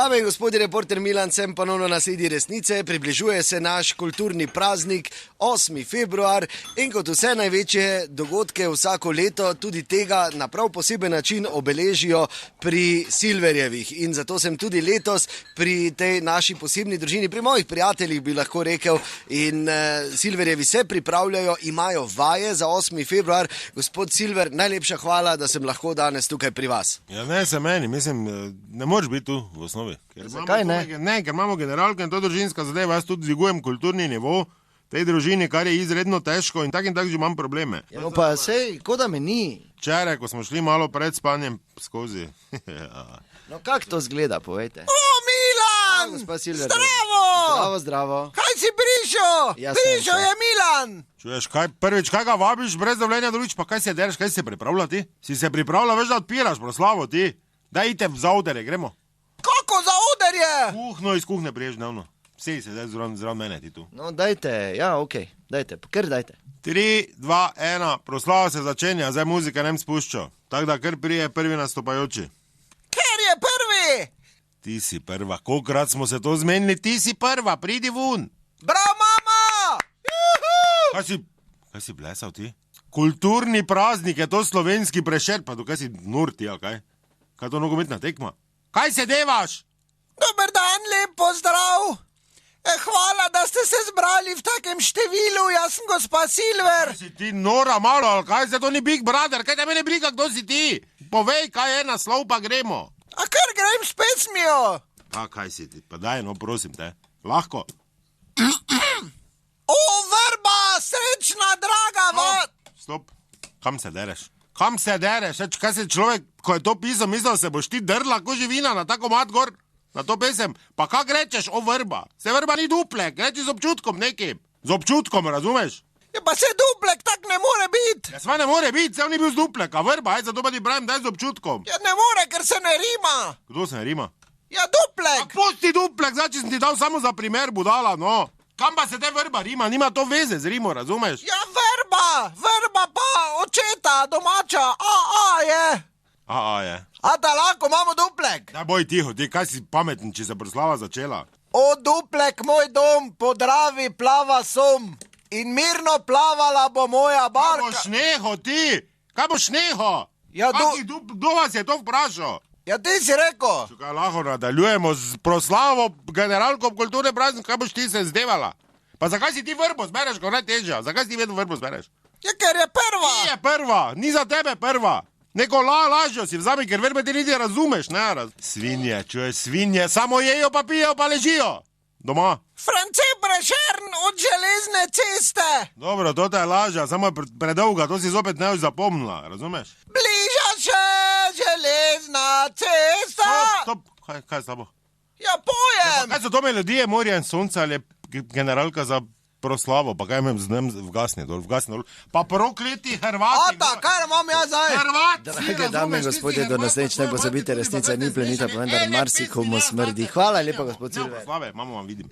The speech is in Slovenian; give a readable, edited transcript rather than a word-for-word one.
Dame in gospodje, reporter Milan, sem ponovno na sledi resnice. Približuje se naš kulturni praznik 8. februar in kot vse največje dogodke vsako leto tudi tega na prav poseben način obeležijo pri Silverjevih. In zato sem tudi letos pri tej naši posebni družini, pri mojih prijateljih bi lahko rekel. In Silverjevi se pripravljajo, imajo vaje za 8. februar. Gospod Silver, najlepša hvala, da sem lahko danes tukaj pri vas. Ja, ne se meni, mislim, ne moreš biti tu v osnovi. Zakaj ne? Ne, ker imamo generalko in to družinska zadeva, jaz tudi dvigujem kulturni nivo tej družini, kar je izredno težko in tak že imam probleme. Ja, no pa sej, kot da me ni. Včeraj, ko smo šli malo pred spanjem skozi. No, kako to zgleda, povejte. O, Milan! Gospa Silver. Zdravo! Zdravo, zdravo. Kaj si prišel? Ja, Prišel sem je Milan! Čuješ, kaj ga vabiš brez dovoljenja drugič, pa kaj se dereš, kaj se pripravlja ti? Si se pripravlja, veš, da odpiraš proslavo ti? Daj ite v zaodere, gremo. Kako za oderje? Kuhno iz kuhne priješ dnevno. Vsi se zdaj zraven mene ti tu. No, dajte, ja, okej, dajte, kar dajte. 3, 2, 1, proslava se začenja, zdaj muzika nem spušča. Tako da kar prije prvi nastopajoči. Ker je prvi! Ti si prva, kolikrat smo se to zmenili, ti si prva, pridi vun. Bravo, mama! Juhu! Kaj si blesal ti? Kulturni praznik je to slovenski Prešer, pa tukaj si nur ti, kaj? Kaj je to nogometna tekma? Kaj se devaš? Dober dan, lep pozdrav! Hvala, da ste se zbrali v takem številu, jaz sem gospa Silver. Kaj si ti nora malo, ali kaj se to ni Big Brother, kaj te mene briga, kdo si ti? Povej, kaj je naslov, pa gremo. A kar grem s pesmijo? Pa kaj si ti, pa daj, no prosim te, lahko. O, vrba, srečna, draga, Stop, kam se dereš? Kam se dereš, kaj se človek, ko je to pisal, mislil, se boš ti drla, ko živina na tako mat gor? Na to pesem, pa kak rečeš, o vrba? Se vrba ni duplek, reči z občutkom nekim. Z občutkom, razumeš? Ja, pa se duplek tak ne more biti. Ja, sva ne more biti, se on ni bil z duplek, a vrba, aj zato pa ti pravim, daj z občutkom. Ja, ne more, ker se ne rima. Kdo se ne rima? Ja, duplek. Pusti duplek, zdaj, če sem ti dal samo za primer, budala, no. Kam pa se te vrba rima, nima to veze z rimo, razumeš? Ja, vrba pa očeta, domača, je. Je. A da lahko imamo duplek? Daj boj tiho, ti kaj si pameten, če se proslava začela? O, duplek, moj dom, po Dravi plava som in mirno plavala bo moja Kaj barka. boš neho, ti? Kaj boš neho? Ja, Kdo vas je to vprašal? Ja, ti si rekel. Kaj lahko nadaljujemo z proslavo generalko kulturne praznik, kaj boš ti se zdevala? Pa zakaj si ti vrbo zbereš, ko najtežja? Zakaj si ti vedno vrbo zbereš? Ja, ker je prva. Ni je prva, ni za tebe prva. Neko lažjo si vzami, ker verbe ti niti razumeš, ne? Svinje, čuješ, svinje, samo jejo pa pijejo pa ležijo. Doma. France Prešern od železne ceste. Dobro, to te je lažja, samo je predolga, to si zopet ne boš zapomnila, razumeš? Bliža se železna cesta. Stop, kaj s tabo? Ja, pojem. Kaj so to melodije Morja in sonca ali je generalka za proslavo, pa kaj imam z njem vgasni dol, pa prokleti Hrvati. Kar imam jaz zdaj? Hrvati, Drage dame in gospodje, do naslednjič ne pozabite, resnica ni plenita, pa vendar marsikomu smrdi. Hvala lepa, gospod Silver. Slave, mamo vam vidim.